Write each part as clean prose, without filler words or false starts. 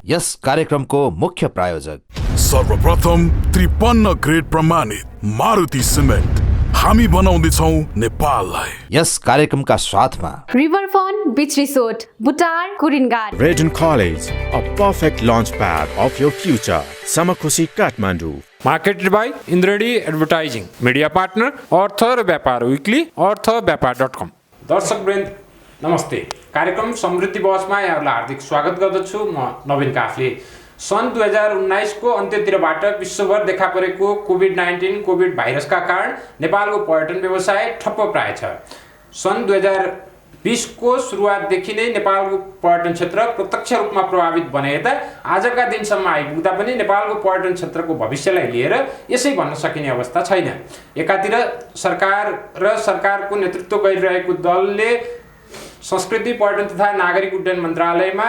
यस कार्यक्रमको मुख्य प्रायोजक सर्वप्रथम 53 ग्रेड प्रमाणित मारुति सिमेन्ट हामी बनाउँदैछौं नेपाललाई। यस कार्यक्रमका साथमा रिभरफ्रन्ट बीच रिसोर्ट बुटार Kuringhat, Redon College, a perfect launch pad of your future. Samakusi, Kathmandu. Marketed by Indradi Advertising. Media partner अर्थ र व्यापार विक्ली अर्थव्यापार.com। दर्शकवृन्द नमस्ते। कार्यक्रम समृद्धि बहसमा यहाँहरूलाई हार्दिक स्वागत गर्दछु। म नवीन काफले। सन् 2019 को अन्त्यतिरबाट विश्वभर देखा परेको कोभिड-19 कोभिड भाइरसका कारण नेपालको पर्यटन व्यवसाय ठप्प प्राय छ। सन् 2020 को सुरुवातदेखि नै नेपालको पर्यटन क्षेत्र प्रत्यक्ष रूपमा प्रभावित बने यता आजका दिनसम्म आइपुग्दा पनि नेपालको पर्यटन क्षेत्रको भविष्यलाई लिएर यसै भन्न सकिने अवस्था छैन। एकातिर सरकार र सरकारको नेतृत्व गरिरहेको दलले संस्कृति पर्यटन तथा नागरिक उड्डयन मन्त्रालयमा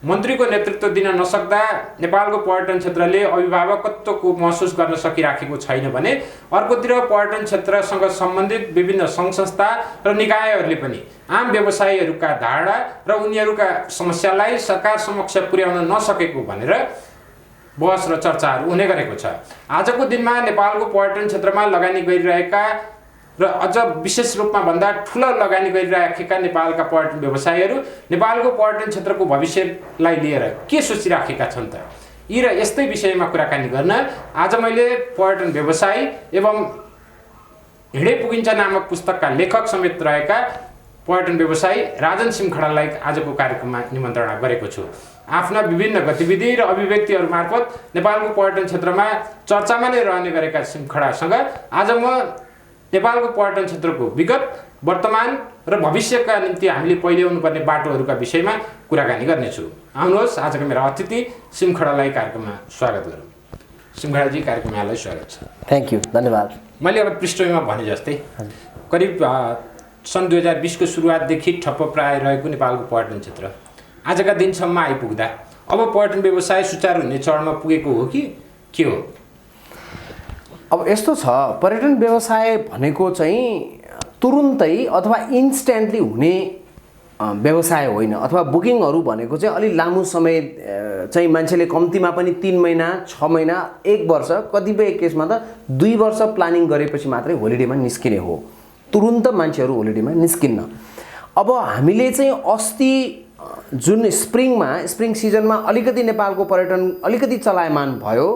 मन्त्रीको नेतृत्व दिन नसक्दा नेपालको पर्यटन क्षेत्रले अभिभावकत्वको महसुस गर्न सकिराखेको छैन भने अर्कोतिर पर्यटन क्षेत्रसँग सम्बन्धित विभिन्न सङ्घ संस्था र निकायहरूले पनि आम व्यवसायीहरूका धारणा र उनीहरूका समस्यालाई सरकार समक्ष पुर्याउन नसकेको भनेर बहस र चर्चाहरू हुने गरेको छ। आजको दिनमा नेपालको पर्यटन क्षेत्रमा लगानी गरिरहेका र अझ विशेष रूपमा भन्दा ठुलो लगानी गरिराखेका नेपालका पर्यटन व्यवसायीहरू नेपालको पर्यटन क्षेत्रको भविष्यलाई लिएर के सोचिराखेका छन् त? यी र यस्तै विषयमा कुराकानी गर्न आज मैले पर्यटन व्यवसायी एवं हिँडे पुगिन्छ नामक पुस्तकका लेखक समेत रहेका पर्यटन व्यवसायी राजन सिमखडालाई आजको कार्यक्रममा निमन्त्रणा गरेको छु। आफ्ना विभिन्न गतिविधि र अभिव्यक्तिहरू मार्फत नेपालको पर्यटन क्षेत्रमा चर्चामा नै रहने गरेका सिमखडासँग आज म नेपालको पर्यटन क्षेत्रको विगत, वर्तमान र भविष्यका निम्ति हामीले पहिले आउनुपर्ने बाटोहरूका विषयमा कुराकानी गर्नेछु। आउनुहोस् आजका मेरा अतिथि सिमखडालाई कार्यक्रममा स्वागत गरौँ। सिमखडाजी, कार्यक्रममा यहाँलाई स्वागत छ। थ्याङ्क यू, धन्यवाद। मैले अब पृष्ठभूमिमा भने जस्तै करिब सन् 2020 को सुरुवातदेखि ठप्प प्राय रहेको नेपालको पर्यटन क्षेत्र आजका दिनसम्म आइपुग्दा अब पर्यटन व्यवसाय सुचारू हुने चरणमा पुगेको हो कि के हो? अब यस्तो छ, पर्यटन व्यवसाय भनेको चाहिँ तुरुन्तै अथवा इन्स्ट्यान्टली हुने व्यवसाय होइन, अथवा बुकिङहरू भनेको चाहिँ अलि लामो समय चाहिँ मान्छेले कम्तीमा पनि 3 महिना 6 महिना 1 वर्ष, कतिपय केसमा त 2 वर्ष प्लानिङ गरेपछि मात्रै होलिडेमा निस्किने हो। तुरुन्त मान्छेहरू होलिडेमा निस्किन्न। अब हामीले चाहिँ अस्ति जुन स्प्रिङ सिजनमा अलिकति नेपालको पर्यटन अलिकति चलायमान भयो,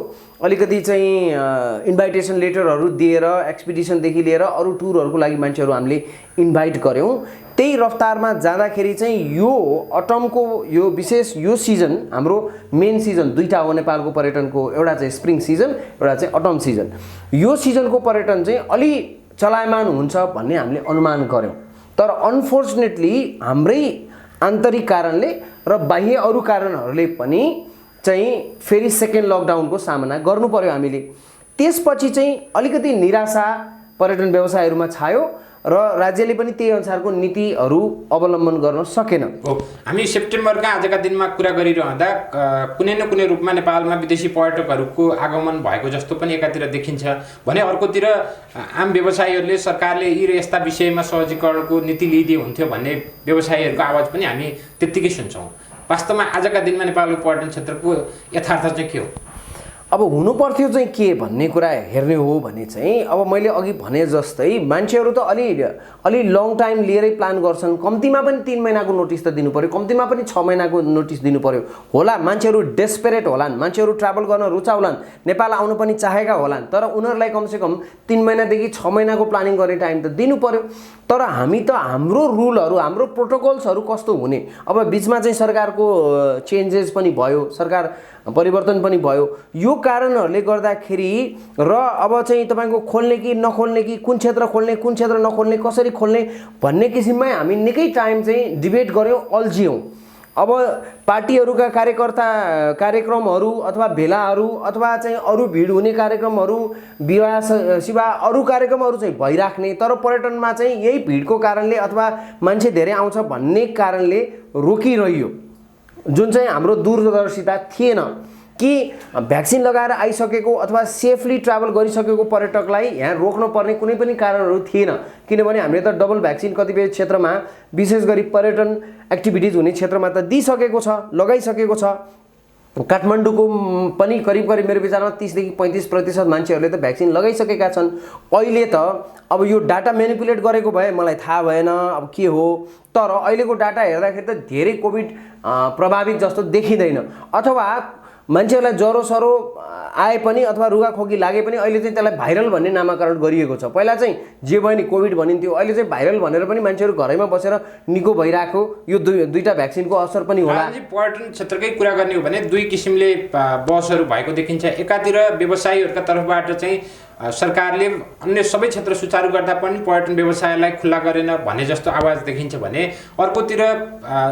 अलिकति चाहिँ इन्भाइटेसन लेटरहरू दिएर एक्सपिडिसनदेखि लिएर अरू टुरहरूको लागि मान्छेहरू हामीले इन्भाइट गऱ्यौँ। त्यही रफ्तारमा जाँदाखेरि चाहिँ यो अटमको यो विशेष यो सिजन हाम्रो मेन सिजन दुईटा हो नेपालको पर्यटनको, एउटा चाहिँ स्प्रिङ सिजन, एउटा चाहिँ अटम सिजन। यो सिजनको पर्यटन चाहिँ अलि चलायमान हुन्छ भन्ने हामीले अनुमान गऱ्यौँ। तर अनफोर्चुनेटली हाम्रै आन्तरिक कारणले र बाह्य अरू कारणहरूले पनि चाहिँ फेरि सेकेन्ड लकडाउनको सामना गर्नु पर्यो हामीले। त्यसपछि चाहिँ अलिकति निराशा पर्यटन व्यवसायहरूमा छायो र राज्यले पनि त्यही अनुसारको नीतिहरू अवलम्बन गर्न सकेन। हामी सेप्टेम्बरका आजका दिनमा कुरा गरिरहँदा कुनै न कुनै रूपमा नेपालमा विदेशी पर्यटकहरूको आगमन भएको जस्तो पनि एकातिर देखिन्छ भने अर्कोतिर आम व्यवसायीहरूले सरकारले यी र यस्ता विषयमा सहजीकरणको नीति लिइदिए हुन्थ्यो भन्ने व्यवसायीहरूको आवाज पनि हामी त्यत्तिकै सुन्छौँ। वास्तवमा आजका दिनमा नेपालको पर्यटन क्षेत्रको यथार्थ चाहिँ के हो? अब हुनु पर्थ्यो चाहिँ के भन्ने कुरा हेर्ने हो भने चाहिँ अब मैले अघि भने जस्तै मान्छेहरू त अलि लङ टाइम लिएरै प्लान गर्छन्। कम्तीमा पनि 3 महिनाको नोटिस त दिनु पर्यो, कम्तीमा पनि 6 महिनाको नोटिस दिनु पर्यो होला। मान्छेहरू डेस्परेट होलान्, मान्छेहरू ट्राभल गर्न रुचाउलान्, नेपाल आउन पनि चाहेका होलान्, तर उनीहरूलाई कमसेकम 3 महिनादेखि 6 महिनाको प्लानिङ गर्ने टाइम त दिनु पर्यो। तर हामी त हाम्रो रुलहरू, हाम्रो प्रोटोकल्सहरू कस्तो हुने, अब बिचमा चाहिँ सरकारको चेन्जेस पनि भयो, सरकार परिवर्तन पनि भयो। यो कारणहरूले गर्दाखेरि र अब चाहिँ तपाईँको खोल्ने कि नखोल्ने कि कुन क्षेत्र खोल्ने कुन क्षेत्र नखोल्ने कसरी खोल्ने भन्ने किसिममै हामी निकै टाइम चाहिँ डिबेट गऱ्यौँ, अल्झियौँ। अब पार्टीहरूका कार्यक्रमहरू अथवा भेलाहरू अथवा चाहिँ अरू भिड हुने कार्यक्रमहरू, विवाह सिवाह अरू कार्यक्रमहरू चाहिँ भइराख्ने, तर पर्यटनमा चाहिँ यही भिडको कारणले अथवा मान्छे धेरै आउँछ भन्ने कारणले रोकिरह्यो, जुन चाहिँ हाम्रो दूरदर्शिता थिएन। कि भ्याक्सिन लगाएर आइसकेको अथवा सेफली ट्राभल गरिसकेको पर्यटकलाई यहाँ रोक्न पर्ने कुनै पनि कारणहरू थिएन। किनभने हामीले त डबल भ्याक्सिन कतिपय क्षेत्रमा, विशेष गरी पर्यटन एक्टिभिटिज हुने क्षेत्रमा त दिइसकेको छ, लगाइसकेको छ काठमाडौँको पनि करिब मेरो विचारमा 30 देखि 35% मान्छेहरूले त भ्याक्सिन लगाइसकेका छन्। अहिले त अब यो डाटा म्यानिपुलेट गरेको भए मलाई थाहा भएन अब के हो, तर अहिलेको डाटा हेर्दाखेरि त धेरै कोभिड प्रभावित जस्तो देखिँदैन। अथवा मान्छेहरूलाई ज्वरो सरो आए पनि अथवा रुगाखोकी लागे पनि अहिले चाहिँ त्यसलाई भाइरल भन्ने नामाकरण गरिएको छ। पहिला चाहिँ जे भयो नि कोभिड भनिन्थ्यो, अहिले चाहिँ भाइरल भनेर पनि मान्छेहरू घरैमा बसेर निको भइरहेको। यो दुईटा भ्याक्सिनको असर पनि होला। पर्यटन क्षेत्रकै कुरा गर्ने हो भने दुई किसिमले बहसहरू भएको देखिन्छ। एकातिर व्यवसायीहरूका तर्फबाट चाहिँ सरकारले अन्य सबै क्षेत्र सुचारू गर्दा पनि पर्यटन व्यवसायलाई खुल्ला गरेन भने जस्तो आवाज देखिन्छ भने अर्कोतिर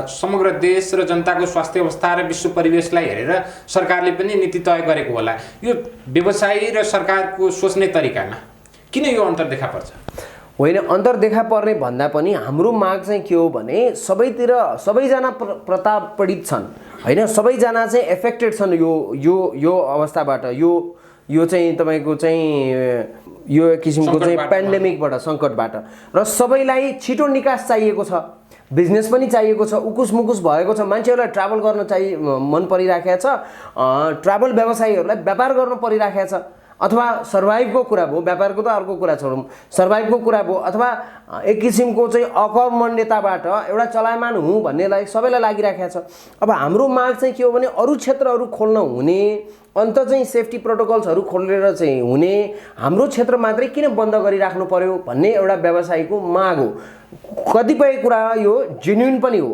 समग्र देश र जनताको स्वास्थ्य अवस्था र विश्व परिवेशलाई हेरेर सरकारले पनि नीति तय गरेको होला। यो व्यवसायी र सरकारको सोच्ने तरिकामा किन यो अन्तर देखा पर्छ? होइन, अन्तर देखा पर्ने भन्दा पनि हाम्रो माग चाहिँ के हो भने सबैतिर सबैजना प्रतापीडित छन् होइन, सबैजना चाहिँ एफेक्टेड छन् यो अवस्थाबाट, यो चाहिँ तपाईँको चाहिँ यो किसिमको चाहिँ पेन्डेमिकबाट, सङ्कटबाट। र सबैलाई छिटो निकास चाहिएको छ, बिजनेस पनि चाहिएको छ, उकुस मुकुस भएको छ, मान्छेहरूलाई ट्राभल गर्न मन परिराखेको छ, ट्राभल व्यवसायीहरूलाई व्यापार गर्न परिराखेको छ। अथवा सर्भाइभको कुरा भयो, व्यापारको त अर्को कुरा छोडौँ, सर्भाइभको कुरा भयो, अथवा एक किसिमको चाहिँ अकर्मण्यताबाट एउटा चलायमान हुँ भन्नेलाई सबैलाई लागिराखेको छ। अब हाम्रो माग चाहिँ के हो भने अरू क्षेत्रहरू खोल्न हुने, अन्त चाहिँ सेफ्टी प्रोटोकल्सहरू खोलेर चाहिँ हुने, हाम्रो क्षेत्र मात्रै किन बन्द गरिराख्नु पर्यो भन्ने एउटा व्यवसायीको माग हो। कतिपय कुरा यो जेन्युन पनि हो,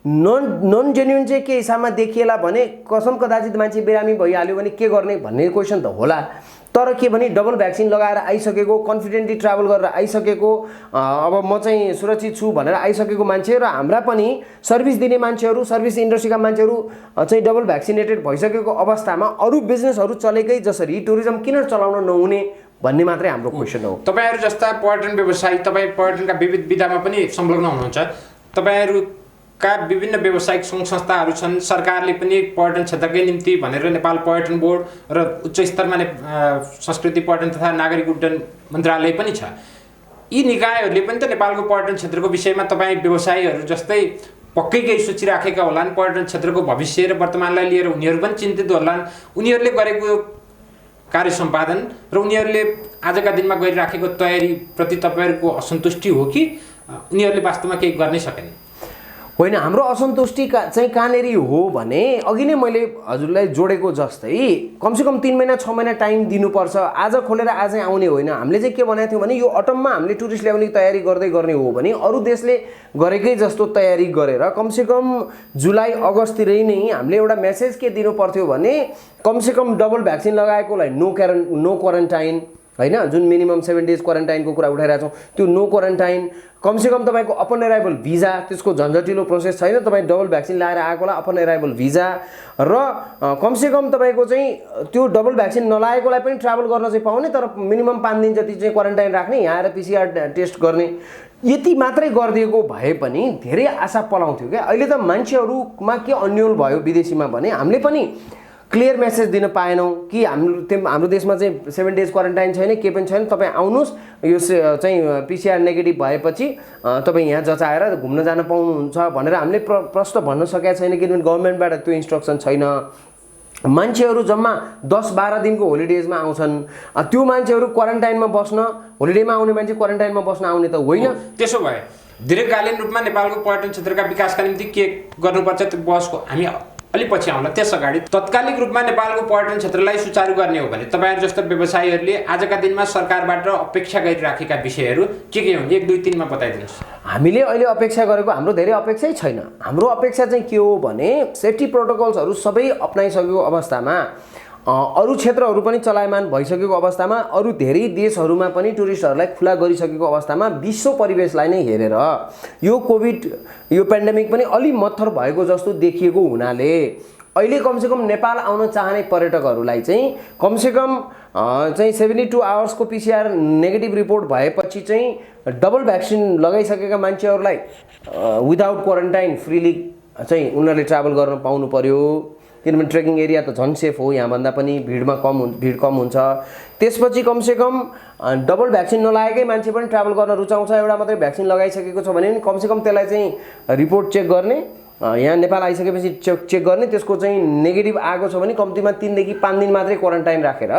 नन जेन्युन चाहिँ के हिसाबमा देखिएला भने कसम कदाचित मान्छे बिरामी भइहाल्यो भने के गर्ने भन्ने क्वेसन त होला। तर के भने डबल भ्याक्सिन लगाएर आइसकेको, कन्फिडेन्टली ट्राभल गरेर आइसकेको, अब म चाहिँ सुरक्षित छु भनेर आइसकेको मान्छे र हाम्रा पनि सर्भिस दिने मान्छेहरू, सर्भिस इन्डस्ट्रीका मान्छेहरू चाहिँ डबल भ्याक्सिनेटेड भइसकेको अवस्थामा अरू बिजनेसहरू चलेकै जसरी टुरिज्म किन चलाउन नहुने भन्ने मात्रै हाम्रो क्वेसन हो। तपाईँहरू जस्ता पर्यटन व्यवसायी, तपाईँ पर्यटनका विविध विधामा पनि संलग्न हुनुहुन्छ, तपाईँहरूका विभिन्न व्यावसायिक सङ्घ संस्थाहरू छन्, सरकारले पनि पर्यटन क्षेत्रकै निम्ति भनेर नेपाल पर्यटन बोर्ड र उच्च स्तरमा संस्कृति पर्यटन तथा नागरिक उड्डयन मन्त्रालय पनि छ। यी निकायहरूले पनि त नेपालको पर्यटन क्षेत्रको विषयमा तपाईँ व्यवसायीहरू जस्तै पक्कै केही सोचिराखेका होलान्। पर्यटन क्षेत्रको भविष्य र वर्तमानलाई लिएर उनीहरू पनि चिन्तित होलान्। उनीहरूले गरेको कार्य सम्पादन र उनीहरूले आजका दिनमा गरिराखेको तयारीप्रति तपाईँहरूको असन्तुष्टि हो कि उनीहरूले वास्तवमा केही गर्नै सकेन? होइन, हाम्रो असन्तुष्टि चाहिँ कहाँनेरि हो भने अघि नै मैले हजुरलाई जोडेको जस्तै कमसेकम 3 महिना 6 महिना टाइम दिनुपर्छ। आज खोलेर आजै आउने होइन। हामीले चाहिँ के भनेको थियौँ भने यो अटममा हामीले टुरिस्ट ल्याउने तयारी गर्दै गर्ने हो भने अरू देशले गरेकै जस्तो तयारी गरेर कमसेकम जुलाई अगस्ततिरै नै हामीले एउटा मेसेज के दिनु पर्थ्यो भने कमसेकम डबल भ्याक्सिन लगाएकोलाई नो क्वारेन्टाइन होइन, जुन मिनिमम 7 डेज क्वारेन्टाइनको कुरा उठाइरहेको छौँ, त्यो नो क्वारेन्टाइन, कमसेकम तपाईँको अपन एराइभल भिजा, त्यसको झन्झटिलो प्रोसेस छैन, तपाईँ डबल भ्याक्सिन लगाएर आएकोलाई अपन एराइभल भिजा, र कमसेकम तपाईँको चाहिँ त्यो डबल भ्याक्सिन नलागेकोलाई पनि ट्राभल गर्न चाहिँ पाउने, तर मिनिमम 5 दिन जति चाहिँ क्वारेन्टाइन राख्ने, यहाँ आएर PCR टेस्ट गर्ने, यति मात्रै गरिदिएको भए पनि धेरै आशा पलाउँथ्यो क्या। अहिले त मान्छेहरूमा के अन्यल भयो विदेशीमा भने हामीले पनि क्लियर मेसेज दिन पाएनौँ कि हाम्रो देशमा चाहिँ 7 डेज क्वारेन्टाइन छैन, के पनि छैन, तपाईँ आउनुहोस्, यो चाहिँ PCR नेगेटिभ भएपछि तपाईँ यहाँ जचाएर घुम्न जान पाउनुहुन्छ भनेर हामीले प्रष्ट भन्न सकेका छैन, किनभने गभर्मेन्टबाट त्यो इन्स्ट्रक्सन छैन। मान्छेहरू जम्मा 10-12 दिनको होलिडेजमा आउँछन्, त्यो मान्छेहरू क्वारेन्टाइनमा बस्न, होलिडेमा आउने मान्छे क्वारेन्टाइनमा बस्न आउने त होइन। त्यसो भए दीर्घकालीन रूपमा नेपालको पर्यटन क्षेत्रका विकासका निम्ति के गर्नुपर्छ त्यो बहसको हामी अलिक पछि आउँला। त्यस अगाडि तत्कालिक रूपमा नेपालको पर्यटन क्षेत्रलाई सुचारू गर्ने हो भने तपाईँहरू जस्ता व्यवसायीहरूले आजका दिनमा सरकारबाट अपेक्षा गरिराखेका विषयहरू के हुन्? 1, 2, 3 मा बताइदिनुहोस्। हामीले अहिले अपेक्षा गरेको हाम्रो धेरै अपेक्षै छैन। हाम्रो अपेक्षा चाहिँ के हो भने सेफ्टी प्रोटोकल्सहरू सबै अपनाइसकेको अवस्थामा, अरू क्षेत्रहरू पनि चलायमान भइसकेको अवस्थामा, अरू धेरै देशहरूमा पनि टुरिस्टहरूलाई खुला गरिसकेको अवस्थामा विश्व परिवेशलाई नै हेरेर यो कोभिड यो पेन्डेमिक पनि अलि मत्थर भएको जस्तो देखिएको हुनाले अहिले कमसेकम नेपाल आउन चाहने पर्यटकहरूलाई चाहिँ कमसेकम चाहिँ 72 आवर्सको PCR नेगेटिभ रिपोर्ट भएपछि चाहिँ डबल भ्याक्सिन लगाइसकेका मान्छेहरूलाई विदाउट क्वारेन्टाइन फ्रीली चाहिँ उनीहरूले ट्राभल गर्न पाउनु पर्यो, किनभने ट्रेकिङ एरिया त झन् सेफ हो, यहाँभन्दा पनि भिड कम हुन्छ। त्यसपछि कमसेकम डबल भ्याक्सिन नलागेकै मान्छे पनि ट्राभल गर्न रुचाउँछ, एउटा मात्रै भ्याक्सिन लगाइसकेको छ भने कमसेकम त्यसलाई चाहिँ रिपोर्ट चेक गर्ने यहाँ नेपाल आइसकेपछि चेक गर्ने, त्यसको चाहिँ नेगेटिभ आएको छ भने कम्तीमा 3 देखि 5 दिन मात्रै क्वारेन्टाइन राखेर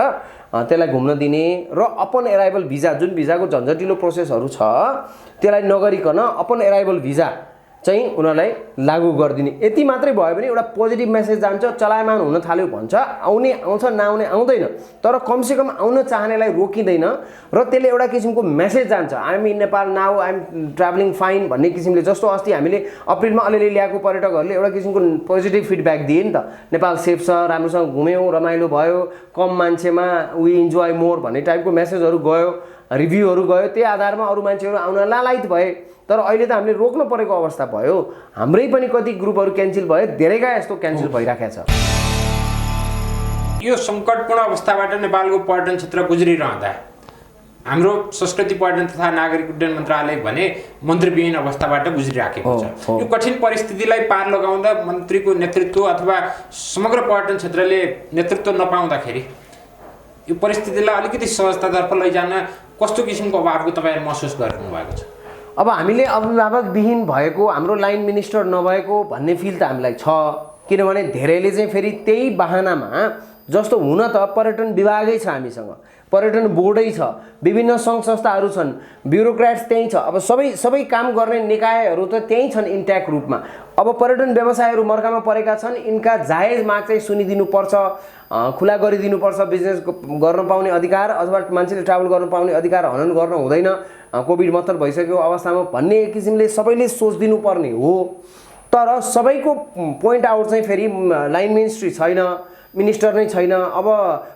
त्यसलाई घुम्न दिने र अपन एराइभल भिजा, जुन भिजाको झन्झटिलो प्रोसेसहरू छ त्यसलाई नगरिकन अपन एराइभल भिजा चाहिँ उनीहरूलाई लागू गरिदिने। यति मात्रै भयो भने एउटा पोजिटिभ मेसेज जान्छ, चलायमान हुन थाल्यो भन्छ, आउने आउँछ, नआउने आउँदैन, तर कमसेकम आउन चाहनेलाई रोकिँदैन र त्यसले एउटा किसिमको मेसेज जान्छ, I'm in Nepal now, I'm travelling fine भन्ने किसिमले। जस्तो अस्ति हामीले अप्रिलमा अलिअलि ल्याएको पर्यटकहरूले एउटा किसिमको पोजिटिभ फिडब्याक दिए नि त, नेपाल सेफ छ, राम्रोसँग घुम्यौँ, रमाइलो भयो, कम मान्छेमा वी इन्जोय मोर भन्ने टाइपको मेसेजहरू गयो, रिभ्यूहरू गयो, त्यही आधारमा अरू मान्छेहरू आउन लालायित भए। तर अहिले त हामीले रोक्न परेको अवस्था भयो, हाम्रै पनि कति ग्रुपहरू क्यान्सल भयो, धेरैका यस्तो क्यान्सल भइराखेको छ। यो सङ्कटपूर्ण अवस्थाबाट नेपालको पर्यटन क्षेत्र गुज्रिरहँदा हाम्रो संस्कृति पर्यटन तथा नागरिक उड्डयन मन्त्रालय भने मन्त्रीविहीन अवस्थाबाट गुज्रिराखेको छ। यो कठिन परिस्थितिलाई पार लगाउँदा मन्त्रीको नेतृत्व अथवा समग्र पर्यटन क्षेत्रले नेतृत्व नपाउँदाखेरि यो परिस्थितिलाई अलिकति सहजतातर्फ लैजान कस्तो किसिमको अभावको तपाईँले महसुस गर्नु भएको छ? अब हामीले अभिभावकविहीन भएको, हाम्रो लाइन मिनिस्टर नभएको भन्ने फिल त हामीलाई छ, किनभने धेरैले चाहिँ फेरि त्यही बहानामा, जस्तो हुन त पर्यटन विभागै छ हामीसँग, पर्यटन बोर्डै छ, विभिन्न सङ्घ संस्थाहरू छन्, ब्युरोक्राट्स त्यहीँ छ, अब सबै काम गर्ने निकायहरू त त्यहीँ छन् इन्ट्याक्ट रूपमा। अब पर्यटन व्यवसायहरू मर्कामा परेका छन्, यिनका जायज माग चाहिँ सुनिदिनुपर्छ, खुला गरिदिनुपर्छ, बिजनेस गर्न पाउने अधिकार अथवा मान्छेले ट्राभल गर्न पाउने अधिकार हनन गर्न हुँदैन कोभिड मत्तर भइसक्यो अवस्थामा भन्ने किसिमले सबैले सोचिदिनु पर्ने हो। तर सबैको पोइन्ट आउट चाहिँ फेरि लाइन मिनिस्ट्री छैन, मिनिस्टर नै छैन। अब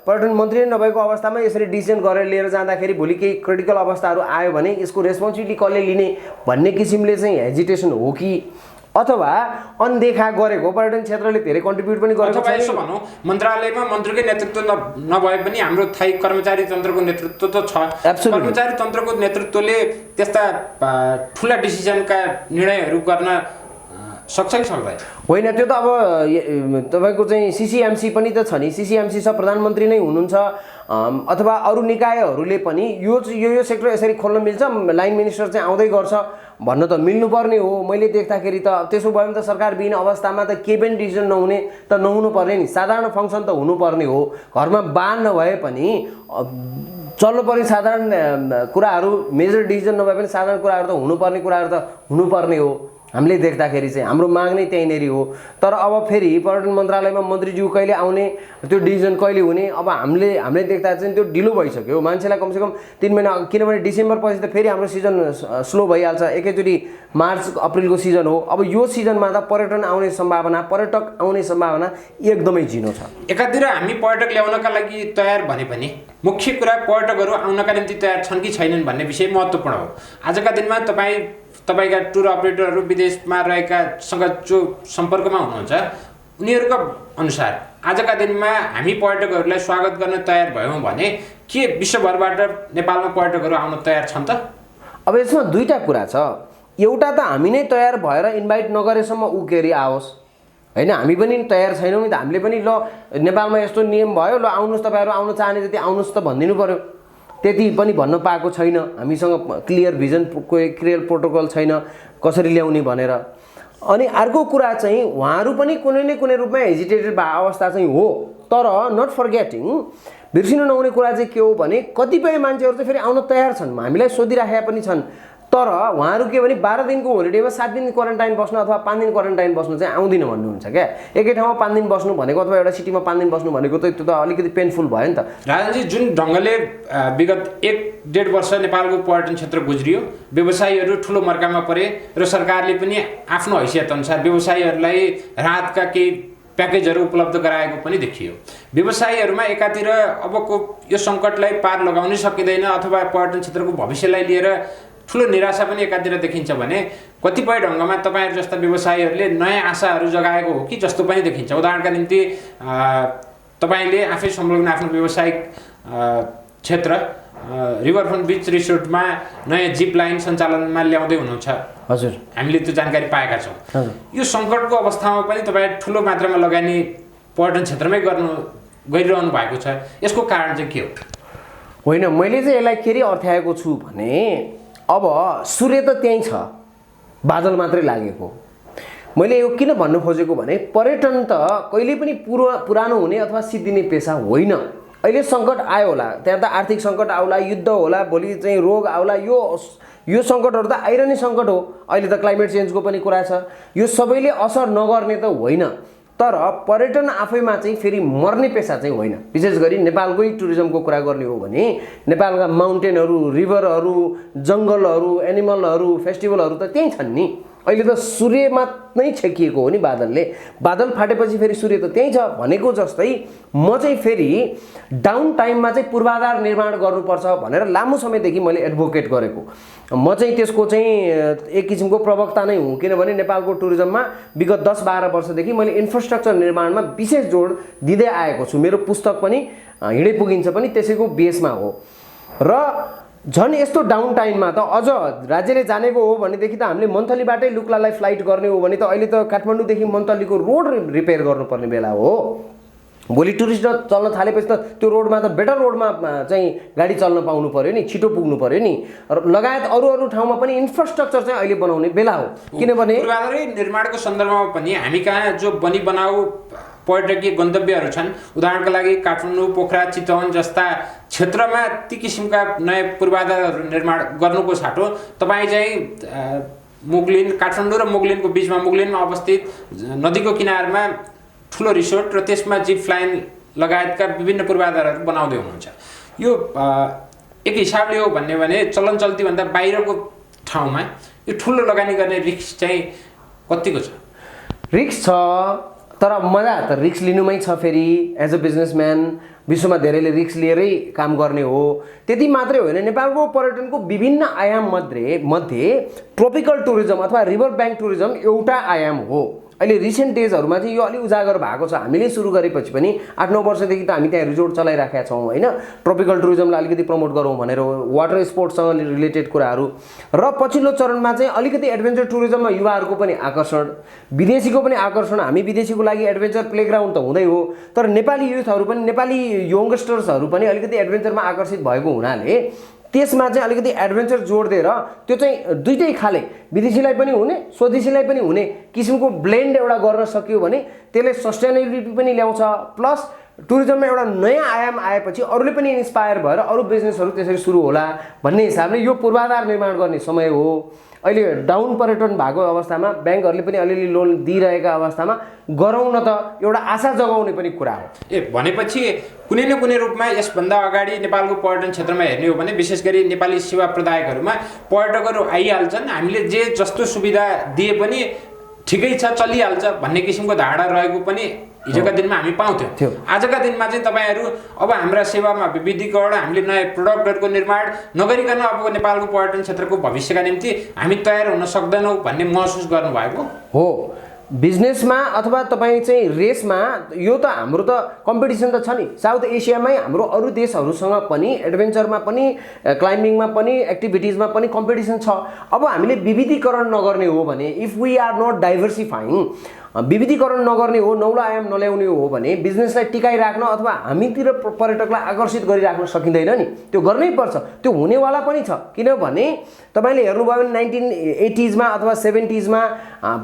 पर्यटन मन्त्री नै नभएको अवस्थामा यसरी डिसिजन गरेर लिएर जाँदाखेरि भोलि केही क्रिटिकल अवस्थाहरू आयो भने यसको रेस्पोन्सिबिलिटी कसले लिने भन्ने किसिमले चाहिँ हेजिटेसन हो कि अथवा अनदेखा गरेको, पर्यटन क्षेत्रले धेरै कन्ट्रिब्युट पनि गरेको छ। यसो भनौँ, मन्त्रालयमा मन्त्रीकै नेतृत्व नभए पनि हाम्रो थाई कर्मचारी तन्त्रको नेतृत्व त छ। कर्मचारी तन्त्रको नेतृत्वले त्यस्ता ठुला डिसिजनका निर्णयहरू गर्न सक्छ कि सक्दैन? होइन, त्यो त अब तपाईँको चाहिँ सिसिएमसी पनि त छ नि, सिसिएमसी छ, प्रधानमन्त्री नै हुनुहुन्छ, अथवा अरू निकायहरूले पनि यो सेक्टर यसरी खोल्न मिल्छ, लाइन मिनिस्टर चाहिँ आउँदै गर्छ भन्न त मिल्नुपर्ने हो। मैले देख्दाखेरि त त्यसो भयो भने त सरकारविहीन अवस्थामा त केही पनि डिसिजन नहुने त नहुनु पर्ने नि, साधारण फङ्सन त हुनुपर्ने हो। घरमा बान नभए पनि चल्नु पर्ने साधारण कुराहरू, मेजर डिसिजन नभए पनि साधारण कुराहरू त हुनुपर्ने कुराहरू त हुनुपर्ने हो। हामीले देख्दाखेरि चाहिँ हाम्रो माग नै त्यहीँनेरि हो। तर अब फेरि पर्यटन मन्त्रालयमा मन्त्रीज्यू कहिले आउने, त्यो डिसिजन कहिले हुने, अब हामीले देख्दा चाहिँ त्यो ढिलो भइसक्यो। मान्छेलाई कमसेकम 3 महिना, किनभने डिसेम्बर पछि त फेरि हाम्रो सिजन स्लो भइहाल्छ, एकैचोटि मार्च अप्रिलको सिजन हो। अब यो सिजनमा त पर्यटन आउने सम्भावना, पर्यटक आउने सम्भावना एकदमै झिनो छ। एकातिर हामी पर्यटक ल्याउनका लागि तयार भने पनि मुख्य कुरा पर्यटकहरू आउनका निम्ति तयार छन् कि छैनन् भन्ने विषय महत्त्वपूर्ण हो। आजका दिनमा तपाईँका टुर अपरेटरहरू विदेशमा रहेकासँग जो सम्पर्कमा हुनुहुन्छ उनीहरूका अनुसार आजका दिनमा हामी पर्यटकहरूलाई स्वागत गर्न तयार भयौँ भने के विश्वभरबाट नेपालमा पर्यटकहरू आउन तयार छन् त? अब यसमा दुईटा कुरा छ। एउटा त हामी नै तयार भएर इन्भाइट नगरेसम्म ऊ के अरे आओस्, होइन, हामी पनि तयार छैनौँ नि त। हामीले पनि ल नेपालमा यस्तो नियम भयो, ल आउनुहोस्, तपाईँहरू आउन चाहने जति आउनुहोस् त भनिदिनु पऱ्यो। त्यति पनि भन्न पाएको छैन, हामीसँग क्लियर भिजन, क्लियर प्रोटोकल छैन कसरी ल्याउने भनेर। अनि अर्को कुरा चाहिँ उहाँहरू पनि कुनै न कुनै रूपमा हेजिटेटेड अवस्था चाहिँ हो। तर नट फर्गेटिङ, बिर्सिनु नहुने कुरा चाहिँ के हो भने कतिपय मान्छेहरू चाहिँ फेरि आउन तयार छन्, हामीलाई सोधिराखेका पनि छन्। तर उहाँहरू के भने 12 दिनको होलिडेमा 7 दिन क्वारेन्टाइन बस्नु अथवा 5 दिन क्वारेन्टाइन बस्नु चाहिँ आउँदिन भन्नुहुन्छ क्या। एकै ठाउँमा 5 दिन बस्नु भनेको अथवा एउटा सिटीमा 5 दिन बस्नु भनेको त त्यो त अलिकति पेनफुल भयो नि त। राजनजी, जुन ढङ्गले विगत 1-1.5 वर्ष नेपालको पर्यटन क्षेत्र गुज्रियो, व्यवसायीहरू ठुलो मर्कामा परे र सरकारले पनि आफ्नो हैसियत अनुसार व्यवसायीहरूलाई राहतका केही प्याकेजहरू उपलब्ध गराएको पनि देखियो। व्यवसायीहरूमा एकातिर अबको यो सङ्कटलाई पार लगाउनै सकिँदैन अथवा पर्यटन क्षेत्रको भविष्यलाई लिएर ठुलो निराशा पनि एकातिर देखिन्छ भने कतिपय ढङ्गमा तपाईँहरू जस्ता व्यवसायीहरूले नयाँ आशाहरू जगाएको हो कि जस्तो पनि देखिन्छ। उदाहरणका निम्ति तपाईँले आफै संलग्न आफ्नो व्यावसायिक क्षेत्र रिभरफ्रन्ट बिच रिसोर्टमा नयाँ जिप लाइन सञ्चालनमा ल्याउँदै हुनुहुन्छ। हजुर, हामीले त्यो जानकारी पाएका छौँ। यो सङ्कटको अवस्थामा पनि तपाईँ ठुलो मात्रामा लगानी पर्यटन क्षेत्रमै गरिरहनु भएको छ, यसको कारण चाहिँ के हो? होइन, मैले चाहिँ यसलाई के अर्थ्याएको छु भने अब सूर्य त त्यहीँ छ, बादल मात्रै लागेको। मैले यो किन भन्नु खोजेको भने पर्यटन त कहिले पनि पुरानो हुने अथवा सिद्धिने पेसा होइन। अहिले सङ्कट आयो होला, त्यहाँ त आर्थिक सङ्कट आउला, युद्ध होला, भोलि चाहिँ रोग आउला, यो सङ्कटहरू त आइरहने सङ्कट हो। अहिले त क्लाइमेट चेन्जको पनि कुरा छ, यो सबैले असर नगर्ने त होइन। तर पर्यटन आफैमा चाहिँ फेरि मर्ने पेसा चाहिँ होइन। विशेष गरी नेपालकै टुरिज्मको कुरा गर्ने हो भने नेपालका माउन्टेनहरू, रिभरहरू, जङ्गलहरू, एनिमलहरू, फेस्टिभलहरू त त्यहीँ छन् नि। अहिले त सूर्यमा नै छेकिएको हो नि बादलले, बादल फाटेपछि फेरि सूर्य त त्यहीँ छ भनेको जस्तै म चाहिँ फेरि डाउन टाइममा चाहिँ पूर्वाधार निर्माण गर्नुपर्छ भनेर लामो समयदेखि मैले एडभोकेट गरेको। म चाहिँ त्यसको चाहिँ एक किसिमको प्रवक्ता नै हुँ, किनभने नेपालको टुरिज्ममा विगत 10-12 वर्षदेखि मैले इन्फ्रास्ट्रक्चर निर्माणमा विशेष जोड दिँदै आएको छु। मेरो पुस्तक पनि हिँडे पुगिन्छ पनि त्यसैको बेसमा हो। र झन् यस्तो डाउन टाइममा त अझ राज्यले जानेको हो भनेदेखि त हामीले मन्थलीबाटै लुक्लालाई फ्लाइट गर्ने हो भने त अहिले त काठमाडौँदेखि मन्थलीको रोड रिपेयर गर्नुपर्ने बेला हो। भोलि टुरिस्ट चल्न थालेपछि त त्यो रोडमा त बेटर रोडमा चाहिँ गाडी चल्न पाउनु पर्यो नि, छिटो पुग्नु पर्यो नि। र लगायत अरू ठाउँमा पनि इन्फ्रास्ट्रक्चर चाहिँ अहिले बनाउने बेला हो। किनभने पूर्वाधारै निर्माणको सन्दर्भमा पनि हामी कहाँ जो बनाऊ पर्यटकीय गन्तव्यहरू छन्, उदाहरणको लागि काठमाडौँ, पोखरा, चितवन जस्ता क्षेत्रमा ती किसिमका नयाँ पूर्वाधारहरू निर्माण गर्नुको साटो तपाईँ चाहिँ मुगलिन, काठमाडौँ र मुगलिनको बिचमा, मुगलिनमा अवस्थित नदीको किनारमा ठुलो रिसोर्ट र त्यसमा जिप फ्लाइन लगायतका विभिन्न पूर्वाधारहरू बनाउँदै हुनुहुन्छ। यो एक हिसाबले हो भन्ने भने चलन चल्तीभन्दा बाहिरको ठाउँमा यो ठुलो लगानी गर्ने रिस्क चाहिँ कतिको छ? रिस्क छ, तर मजा त रिस्क लिनुमै छ। फेरि एज अ बिजनेसम्यान विश्वमा धेरैले रिस्क लिएरै काम गर्ने हो। त्यति मात्रै होइन, नेपालको पर्यटनको विभिन्न आयाम मध्ये ट्रोपिकल टुरिज्म अथवा रिभर ब्याङ्क टुरिज्म एउटा आयाम हो। अहिले रिसेन्ट डेजहरूमा चाहिँ यो अलि उजागर भएको छ। हामीले सुरु गरेपछि पनि 8-9 वर्षदेखि त हामी त्यहाँ रिजोर्ट चलाइराखेका छौँ होइन, ट्रोपिकल टुरिज्मलाई अलिकति प्रमोट गरौँ भनेर, वाटर स्पोर्ट्ससँग रिलेटेड कुराहरू। र पछिल्लो चरणमा चाहिँ अलिकति एडभेन्चर टुरिज्ममा युवाहरूको पनि आकर्षण, विदेशीको पनि आकर्षण। हामी विदेशीको लागि एडभेन्चर प्लेग्राउन्ड त हुँदै हो, तर नेपाली युथहरू पनि, नेपाली यङ्गस्टर्सहरू पनि अलिकति एडभेन्चरमा आकर्षित भएको हुनाले त्यसमा चाहिँ अलिकति एडभेन्चर जोड दिएर त्यो चाहिँ दुईटै खाले विदेशीलाई पनि हुने, स्वदेशीलाई पनि हुने किसिमको ब्लेन्ड एउटा गर्न सकियो भने त्यसले सस्टेनेबिलिटी पनि ल्याउँछ, प्लस टुरिज्ममा एउटा नयाँ आयाम आएपछि अरूले पनि इन्स्पायर भएर अरू बिजनेसहरू त्यसरी सुरु होला भन्ने हिसाबले यो पूर्वाधार निर्माण गर्ने समय हो। अहिले डाउन पर्यटन भएको अवस्थामा ब्याङ्कहरूले पनि अलिअलि लोन दिइरहेका अवस्थामा गरौँ न त, एउटा आशा जगाउने पनि कुरा हो। भनेपछि कुनै न कुनै रूपमा यसभन्दा अगाडि नेपालको पर्यटन क्षेत्रमा हेर्ने हो भने विशेष गरी नेपाली सेवा प्रदायकहरूमा पर्यटकहरू आइहाल्छन्, हामीले जे जस्तो सुविधा दिए पनि ठिकै छ, चलिहाल्छ भन्ने किसिमको धारणा रहेको पनि हिजोका दिनमा हामी पाउँथ्यौँ। आजका दिनमा चाहिँ तपाईँहरू अब हाम्रा सेवामा विविधीकरण, हामीले नयाँ प्रोडक्टहरूको निर्माण नगरिकन अब नेपालको पर्यटन क्षेत्रको भविष्यका निम्ति हामी तयार हुन सक्दैनौँ भन्ने महसुस गर्नुभएको हो। बिजनेसमा अथवा तपाईँ चाहिँ रेसमा यो त हाम्रो त कम्पिटिसन त छ नि। साउथ एसियामै हाम्रो अरू देशहरूसँग पनि एडभेन्चरमा पनि, क्लाइम्बिङमा पनि, एक्टिभिटिजमा पनि कम्पिटिसन छ। अब हामीले विविधीकरण नगर्ने हो भने, इफ वी आर नट डाइभर्सिफाइङ, विविधीकरण नगर्ने हो, नौलो आयाम नल्याउने हो भने बिजनेसलाई टिकाइराख्न अथवा हामीतिर पर्यटकलाई आकर्षित गरिराख्न सकिँदैन नि। त्यो गर्नै पर्छ, त्यो हुनेवाला पनि छ। किनभने तपाईँले हेर्नुभयो भने 1980s अथवा 70s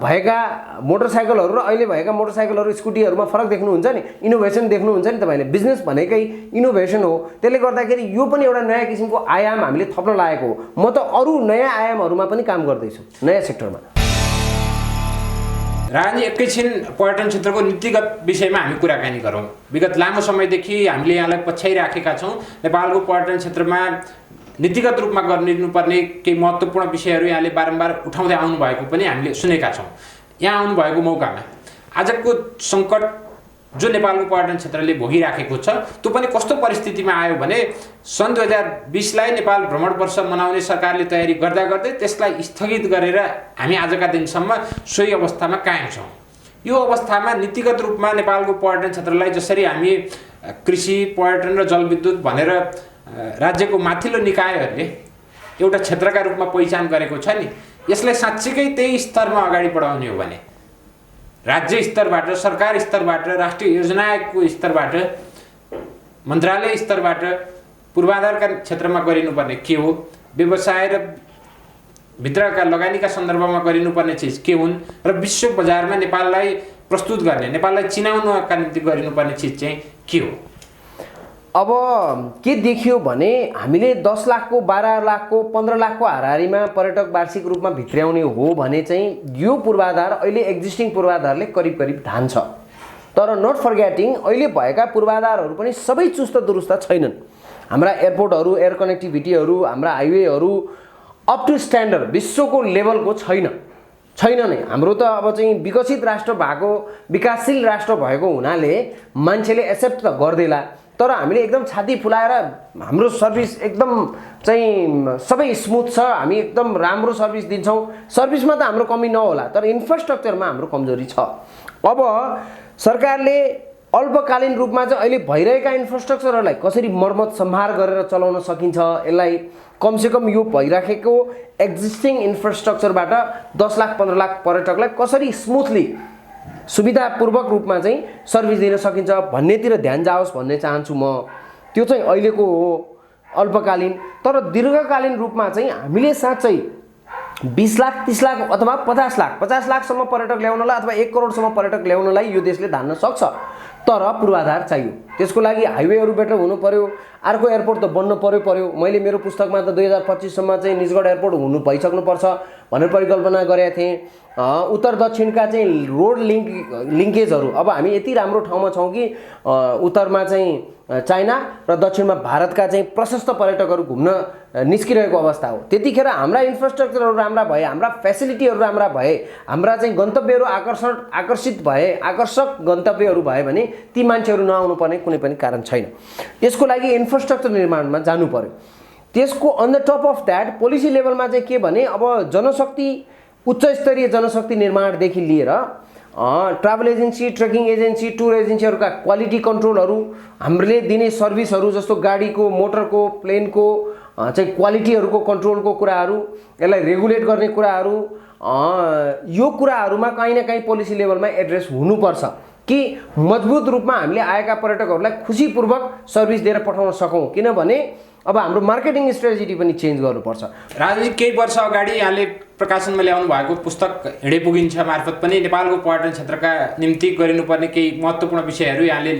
भएका मोटरसाइकलहरू र अहिले भएका मोटरसाइकलहरू, स्कुटीहरूमा फरक देख्नुहुन्छ नि, इनोभेसन देख्नुहुन्छ नि तपाईँले। बिजनेस भनेकै इनोभेसन हो। त्यसले गर्दाखेरि यो पनि एउटा नयाँ किसिमको आयाम हामीले थप्न लागेको हो। म त अरू नयाँ आयामहरूमा पनि काम गर्दैछु, नयाँ सेक्टरमा। रानी, एकैछिन पर्यटन क्षेत्रको नीतिगत विषयमा हामी कुराकानी गरौँ। विगत लामो समयदेखि हामीले यहाँलाई पछ्याइराखेका छौँ। नेपालको पर्यटन क्षेत्रमा नीतिगत रूपमा गरिनुपर्ने केही महत्त्वपूर्ण विषयहरू यहाँले बारम्बार उठाउँदै आउनुभएको पनि हामीले सुनेका छौँ। यहाँ आउनुभएको मौकामा आजको सङ्कट जो नेपालको पर्यटन क्षेत्रले भोगिराखेको छ त्यो पनि कस्तो परिस्थितिमा आयो भने सन् 2020लाई नेपाल भ्रमण वर्ष मनाउने सरकारले तयारी गर्दा गर्दै त्यसलाई स्थगित गरेर हामी आजका दिनसम्म सोही अवस्थामा कायम छौँ। यो अवस्थामा नीतिगत रूपमा नेपालको पर्यटन क्षेत्रलाई जसरी हामी कृषि, पर्यटन र जलविद्युत भनेर राज्यको माथिल्लो निकायहरूले एउटा क्षेत्रका रूपमा पहिचान गरेको छ नि, यसलाई साँच्चीकै त्यही स्तरमा अगाडि बढाउने हो भने राज्य स्तरबाट, सरकार स्तरबाट, राष्ट्रिय योजनाको स्तरबाट, मन्त्रालय स्तरबाट पूर्वाधारका क्षेत्रमा गरिनुपर्ने के हो, व्यवसाय र भित्रका लगानीका सन्दर्भमा गरिनुपर्ने चिज के हुन् र विश्व बजारमा नेपाललाई प्रस्तुत गर्ने नेपाललाई चिनाउनका निम्ति गरिनुपर्ने चिज चाहिँ के हो? अब के देखियो भने हामीले 10 लाखको 12 लाखको 15 लाखको हाराहारीमा पर्यटक वार्षिक रूपमा भित्र्याउने हो भने चाहिँ यो पूर्वाधार अहिले एक्जिस्टिङ पूर्वाधारले करिब करिब धान्छ। तर नट फर्गेटिङ अहिले भएका पूर्वाधारहरू पनि सबै चुस्त दुरुस्त छैनन्। हाम्रा एयरपोर्टहरू, एयर कनेक्टिभिटीहरू, हाम्रा हाइवेहरू अप टु स्ट्यान्डर्ड विश्वको लेभलको छैन नै। हाम्रो त अब चाहिँ विकसित राष्ट्र भएको, विकासशील राष्ट्र भएको हुनाले मान्छेले एक्सेप्ट त गर्दैला, तर हामीले एकदम छाती फुलाएर हाम्रो सर्भिस एकदम चाहिँ सबै स्मुथ छ, हामी एकदम राम्रो सर्भिस दिन्छौँ, सर्भिसमा त हाम्रो कमी नहोला, तर इन्फ्रास्ट्रक्चरमा हाम्रो कमजोरी छ। अब सरकारले अल्पकालीन रूपमा चाहिँ अहिले भइरहेका इन्फ्रास्ट्रक्चरहरूलाई कसरी मर्मत सम्हार गरेर चलाउन सकिन्छ, यसलाई कमसेकम यो भइराखेको एक्जिस्टिङ इन्फ्रास्ट्रक्चरबाट 10 लाख 15 लाख पर्यटकलाई कसरी स्मुथली सुविधापूर्वक रूपमा चाहिँ सर्भिस दिन सकिन्छ भन्नेतिर ध्यान जाओस् भन्ने चाहन्छु म। त्यो चाहिँ अहिलेको हो अल्पकालीन। तर दीर्घकालीन रूपमा चाहिँ हामीले साँच्चै 20 लाख 30 लाख अथवा 50 लाखसम्म पर्यटक ल्याउनलाई अथवा 1 करोडसम्म पर्यटक ल्याउनलाई यो देशले धान्न सक्छ, तर पूर्वाधार चाहियो। त्यसको लागि हाइवेहरू बेटर हुनु पर्यो, अर्को एयरपोर्ट त बन्नु पर्यो। मैले मेरो पुस्तकमा त 2025 सम्म चाहिँ निजगढ एयरपोर्ट हुनु भइसक्नुपर्छ भनेर परिकल्पना गरेका थिएँ। उत्तर दक्षिणका चाहिँ रोड लिङ्केजहरू अब हामी यति राम्रो ठाउँमा छौँ कि उत्तरमा चाहिँ चाइना र दक्षिणमा भारतका चाहिँ प्रशस्त पर्यटकहरू घुम्न निस्किरहेको अवस्था हो। त्यतिखेर हाम्रा इन्फ्रास्ट्रक्चरहरू राम्रा भए, हाम्रा फेसिलिटीहरू राम्रा भए, हाम्रा चाहिँ गन्तव्यहरू आकर्षक गन्तव्यहरू भए भने ती मान्छेहरू नआउनु पर्ने कुनै पनि कारण छैन। यसको लागि इन्फ्रास्ट्रक्चर निर्माणमा जानु पर्यो। त्यसको on the top of that policy लेभलमा चाहिँ के भने अब जनशक्ति, उच्च स्तरीय जनशक्ति निर्माणदेखि लिएर travel agency, trekking agency, tour एजेन्सीहरूका क्वालिटी कन्ट्रोलहरू, हामीले दिने सर्भिसहरू जस्तो गाडीको, मोटरको, प्लेनको चाहिँ क्वालिटीहरूको कन्ट्रोलको कुराहरू, यसलाई रेगुलेट गर्ने कुराहरू, यो कुराहरूमा कहीँ न कहीँ पोलिसी लेभलमा एड्रेस हुनुपर्छ कि मजबुत रूपमा हामीले आएका पर्यटकहरूलाई खुसीपूर्वक सर्भिस दिएर पठाउन सकौँ। किनभने अब हाम्रो मार्केटिङ स्ट्रेटेजी पनि चेन्ज गर्नुपर्छ। राजनीति केही वर्ष अगाडि यहाँले प्रकाशनमा ल्याउनु भएको पुस्तक हिँडे पुगिन्छ मार्फत पनि नेपालको पर्यटन क्षेत्रका निम्ति गरिनुपर्ने केही महत्त्वपूर्ण विषयहरू यहाँले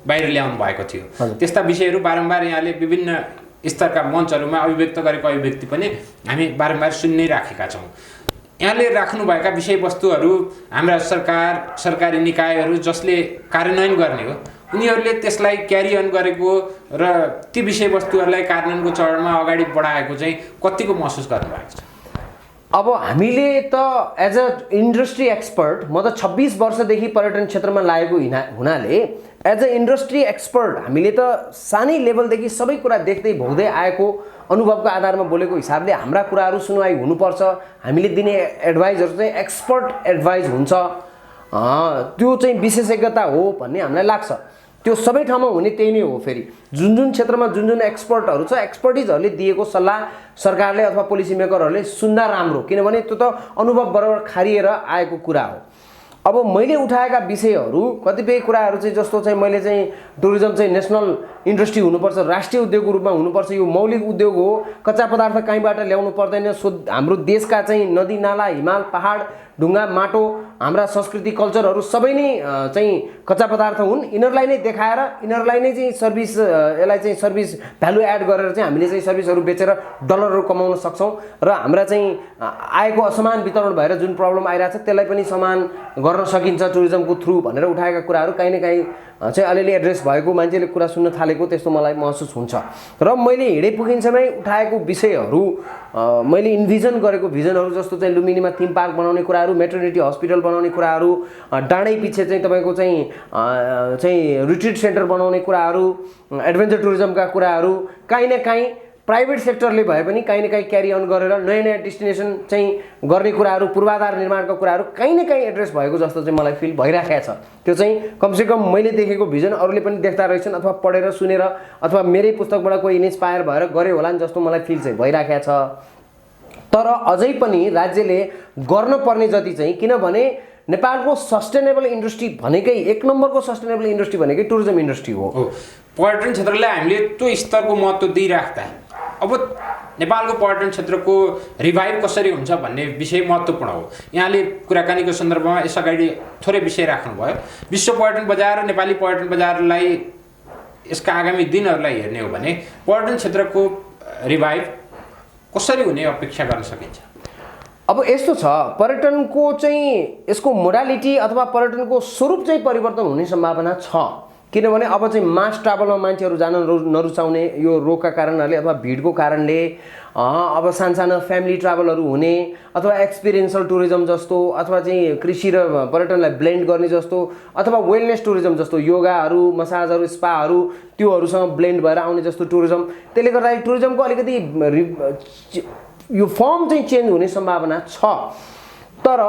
बाहिर ल्याउनु भएको थियो। त्यस्ता विषयहरू बारम्बार यहाँले विभिन्न स्तरका मञ्चहरूमा अभिव्यक्त गरेको अभिव्यक्ति पनि हामी बारम्बार सुन्नै राखेका छौँ। यहाँले राख्नुभएका विषयवस्तुहरू हाम्रा सरकारी निकायहरू जसले कार्यान्वयन गर्ने हो उनीहरूले त्यसलाई क्यारी अन गरेको र ती विषयवस्तुहरूलाई कार्यान्वयनको चरणमा अगाडि बढाएको चाहिँ कतिको महसुस गर्नुभएको छ? अब हामीले त एज अ इन्डस्ट्री एक्सपर्ट, म त 26 वर्षदेखि पर्यटन क्षेत्रमा लागेको हुनाले एज अ इन्डस्ट्री एक्सपर्ट हामीले त सानै लेभलदेखि सबै कुरा देख्दै भोग्दै आएको अनुभवको आधारमा बोलेको हिसाबले हाम्रा कुराहरू सुनवाई हुनुपर्छ। हामीले दिने एडभाइजहरू चाहिँ एक्सपर्ट एडभाइज हुन्छ, त्यो चाहिँ विशेषज्ञता हो भन्ने हामीलाई लाग्छ। त्यो सबै ठाउँमा हुने त्यही नै हो। फेरि जुन क्षेत्रमा जुन एक्सपर्टहरू छ, एक्सपर्टिजहरूले दिएको सल्लाह सरकारले अथवा पोलिसी मेकरहरूले सुन्दा राम्रो, किनभने त्यो त अनुभव बराबर खारिएर आएको कुरा हो। अब मैले उठाएका विषयहरू कतिपय कुराहरू चाहिँ जस्तो चाहिँ मैले चाहिँ टुरिज्म चाहिँ नेसनल इन्डस्ट्री हुनुपर्छ, राष्ट्रिय उद्योगको रूपमा हुनुपर्छ, यो मौलिक उद्योग हो, कच्चा पदार्थ कहीँबाट ल्याउनु पर्दैन। हाम्रो देशका चाहिँ नदी नाला, हिमाल, पहाड, ढुङ्गा, माटो, हाम्रा संस्कृति, कल्चरहरू सबै नै चाहिँ कच्चा पदार्थ हुन्। यिनीहरूलाई नै देखाएर यिनीहरूलाई नै चाहिँ सर्भिस, यसलाई चाहिँ सर्भिस भ्यालु एड गरेर चाहिँ हामीले चाहिँ सर्भिसहरू बेचेर डलरहरू कमाउन सक्छौँ र हाम्रा चाहिँ आएको असमान वितरण भएर जुन प्रब्लम आइरहेको छ त्यसलाई पनि समान गर्न सकिन्छ टुरिज्मको थ्रु भनेर उठाएका कुराहरू कहीँ न कहीँ चाहिँ अलिअलि एड्रेस भएको, मान्छेले कुरा सुन्न थालेको त्यस्तो मलाई महसुस हुन्छ। र मैले हिँडे पुगिन्छमै उठाएको विषयहरू, मैले इन्भिजन गरेको भिजनहरू जस्तो चाहिँ लुम्बिनीमा थिम पार्क बनाउने कुराहरू, मेटर्निटी हस्पिटल बनाउने कुराहरू, डाँडै पछि चाहिँ तपाईँको चाहिँ रिट्रिट सेन्टर बनाउने कुराहरू, एडभेन्चर टुरिज्मका कुराहरू कहीँ न कहीँ प्राइभेट सेक्टरले भए पनि कहीँ न कहीँ क्यारी अन गरेर नयाँ नयाँ डेस्टिनेसन चाहिँ गर्ने कुराहरू, पूर्वाधार निर्माणका कुराहरू कहीँ न कहीँ एड्रेस भएको जस्तो चाहिँ मलाई फिल भइराखेको छ। त्यो चाहिँ कमसेकम मैले देखेको भिजन अरूले पनि देख्दा रहेछन् अथवा पढेर सुनेर अथवा मेरै पुस्तकबाट कोही इन्स्पायर भएर गरे होला नि जस्तो मलाई फिल चाहिँ भइराखेको छ। तर अझै पनि राज्यले गर्न पर्ने जति चाहिँ, किनभने नेपालको सस्टेनेबल इन्डस्ट्री भनेकै, 1 नम्बरको सस्टेनेबल इन्डस्ट्री भनेकै टुरिज्म इन्डस्ट्री हो। पर्यटन क्षेत्रलाई हामीले त्यो स्तरको महत्त्व दिइराख्दा अब नेपालको पर्यटन क्षेत्रको रिभाइभ कसरी हुन्छ भन्ने विषय महत्त्वपूर्ण हो। यहाँले कुराकानीको सन्दर्भमा यसअगाडि थोरै विषय राख्नुभयो। विश्व पर्यटन बजार र नेपाली पर्यटन बजारलाई यसका आगामी दिनहरूलाई हेर्ने हो भने पर्यटन क्षेत्रको रिभाइभ कसरी हुने अपेक्षा गर्न सकिन्छ? अब यस्तो छ, पर्यटनको चाहिँ यसको मोडालिटी अथवा पर्यटनको स्वरूप चाहिँ परिवर्तन हुने सम्भावना छ। किनभने अब चाहिँ मास ट्राभलमा मान्छेहरू जान नरुचाउने यो रोगका कारणहरूले अथवा भिडको कारणले अब सानसानो फ्यामिली ट्राभलहरू हुने अथवा एक्सपिरियन्सल टुरिज्म जस्तो अथवा चाहिँ कृषि र पर्यटनलाई ब्लेन्ड गर्ने जस्तो अथवा वेलनेस टुरिज्म जस्तो योगाहरू, मसाजहरू, स्पाहरू त्योहरूसँग ब्लेन्ड भएर आउने जस्तो टुरिज्म, त्यसले गर्दाखेरि टुरिज्मको अलिकति यो फर्म चाहिँ चेन्ज हुने सम्भावना छ। तर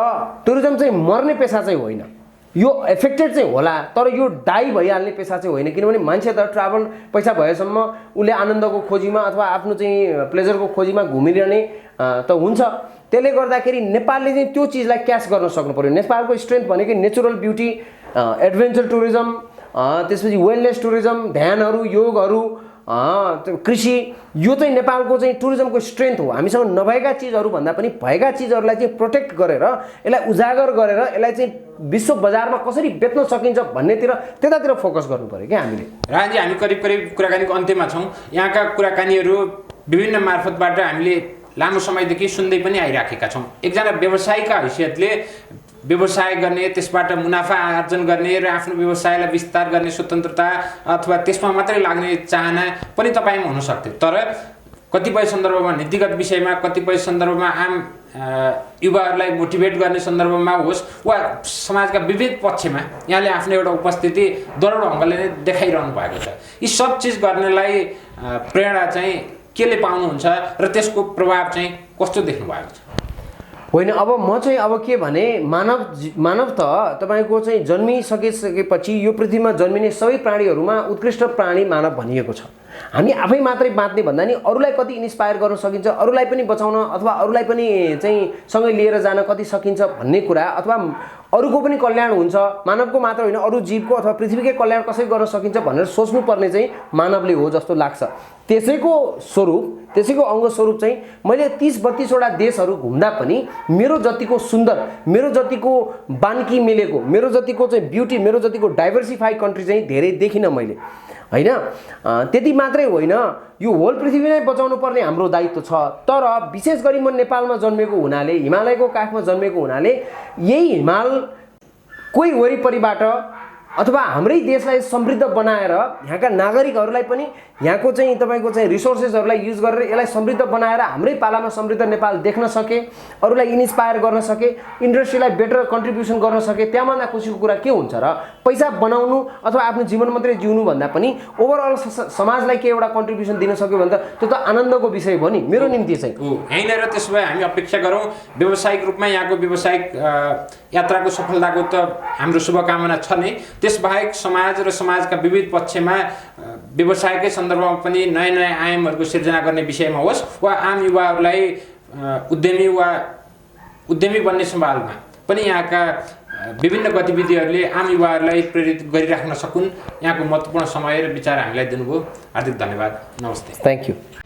टुरिज्म चाहिँ मर्ने पेसा चाहिँ होइन, यो एफेक्टेड चाहिँ होला, तर यो डाई भइहाल्ने पेसा चाहिँ होइन। किनभने मान्छे त ट्राभल पैसा भएसम्म उसले आनन्दको खोजीमा अथवा आफ्नो चाहिँ प्लेजरको खोजीमा घुमिरहने त हुन्छ। त्यसले गर्दाखेरि नेपालले चाहिँ त्यो चिजलाई क्याच गर्न सक्नु पर्यो। नेपालको स्ट्रेन्थ भनेकै नेचुरल ब्युटी, एडभेन्चर टुरिज्म, त्यसपछि वेलनेस टुरिज्म, ध्यानहरू, योगहरू, कृषि, यो चाहिँ नेपालको चाहिँ टुरिज्मको स्ट्रेन्थ हो। हामीसँग नभएका चिजहरू भन्दा पनि भएका चिजहरूलाई चाहिँ प्रोटेक्ट गरेर यसलाई उजागर गरेर यसलाई चाहिँ विश्व बजारमा कसरी बेच्न सकिन्छ भन्नेतिर त्यतातिर फोकस गर्नु पर्यो क्या हामीले। राजी, हामी करिब कुराकानीको अन्त्यमा छौँ। यहाँका कुराकानीहरू विभिन्न मार्फतबाट हामीले लामो समयदेखि सुन्दै पनि आइराखेका छौँ। एकजना व्यवसायीका हैसियतले व्यवसाय गर्ने, त्यसबाट मुनाफा आर्जन गर्ने र आफ्नो व्यवसायलाई विस्तार गर्ने स्वतन्त्रता अथवा त्यसमा मात्रै लाग्ने चाहना पनि तपाईँमा हुन सक्थ्यो। तर कतिपय सन्दर्भमा नीतिगत विषयमा, कतिपय सन्दर्भमा आम युवाहरूलाई मोटिभेट गर्ने सन्दर्भमा होस् वा समाजका विविध पक्षमा यहाँले आफ्नो एउटा उपस्थिति दरोडो ढङ्गले नै देखाइरहनु भएको छ। यी सब चिज गर्नलाई प्रेरणा चाहिँ केले पाउनुहुन्छ र त्यसको प्रभाव चाहिँ कस्तो देख्नु भएको छ? होइन, अब म चाहिँ अब के भने मानव त तपाईँको चाहिँ जन्मिसकेपछि यो पृथ्वीमा जन्मिने सबै प्राणीहरूमा उत्कृष्ट प्राणी मानव भनिएको छ। हामी आफै मात्रै बाँच्ने भन्दा नि अरूलाई कति इन्स्पायर गर्न सकिन्छ, अरूलाई पनि बचाउन अथवा अरूलाई पनि चाहिँ सँगै लिएर जान कति सकिन्छ भन्ने कुरा अथवा अरूको पनि कल्याण हुन्छ, मानवको मात्र होइन अरू जीवको अथवा पृथ्वीकै कल्याण कसरी गर्न सकिन्छ भनेर सोच्नुपर्ने चाहिँ मानवले हो जस्तो लाग्छ। त्यसैको त्यसैको अङ्गस्वरूप चाहिँ मैले 30-32 वटा देशहरू घुम्दा पनि मेरो जतिको सुन्दर, मेरो जतिको बान्की मिलेको, मेरो जतिको चाहिँ ब्युटी, मेरो जतिको डाइभर्सिफाई कन्ट्री चाहिँ धेरै देखिनँ मैले, होइन। त्यति मात्रै होइन, यो होल पृथ्वी नै बचाउनु पर्ने हाम्रो दायित्व छ। तर विशेष गरी म नेपालमा जन्मेको हुनाले, हिमालयको काखमा जन्मेको हुनाले यही हिमालकै वरिपरिबाट अथवा हाम्रै देशलाई समृद्ध बनाएर यहाँका नागरिकहरूलाई पनि यहाँको चाहिँ तपाईँको चाहिँ रिसोर्सेसहरूलाई युज गरेर यसलाई समृद्ध बनाएर हाम्रै पालामा समृद्ध नेपाल देख्न सके, अरूलाई इन्स्पायर गर्न सके, इन्डस्ट्रीलाई बेटर कन्ट्रिब्युसन गर्न सके, त्यहाँभन्दा खुसीको कुरा के हुन्छ र? पैसा बनाउनु अथवा आफ्नो जीवन मात्रै जिउनु भन्दा पनि ओभरअल समाजलाई के एउटा कन्ट्रिब्युसन दिन सक्यो भने त त्यो त आनन्दको विषय भयो नि मेरो निम्ति चाहिँ। यहीँनिर त्यसो भए हामी अपेक्षा गरौँ व्यावसायिक रूपमा यहाँको व्यावसायिक यात्राको सफलताको त हाम्रो शुभकामना छ नै, त्यसबाहेक समाज र समाजका विविध पक्षमा व्यवसायकै सन्दर्भमा पनि नयाँ नयाँ आयामहरूको सिर्जना गर्ने विषयमा होस् वा आम युवाहरूलाई उद्यमी बन्ने सवालमा पनि यहाँका विभिन्न गतिविधिहरूले आम युवाहरूलाई प्रेरित गरिराख्न सकुन्। यहाँको महत्त्वपूर्ण समय र विचार हामीलाई दिनुभयो, हार्दिक धन्यवाद। नमस्ते। Thank you.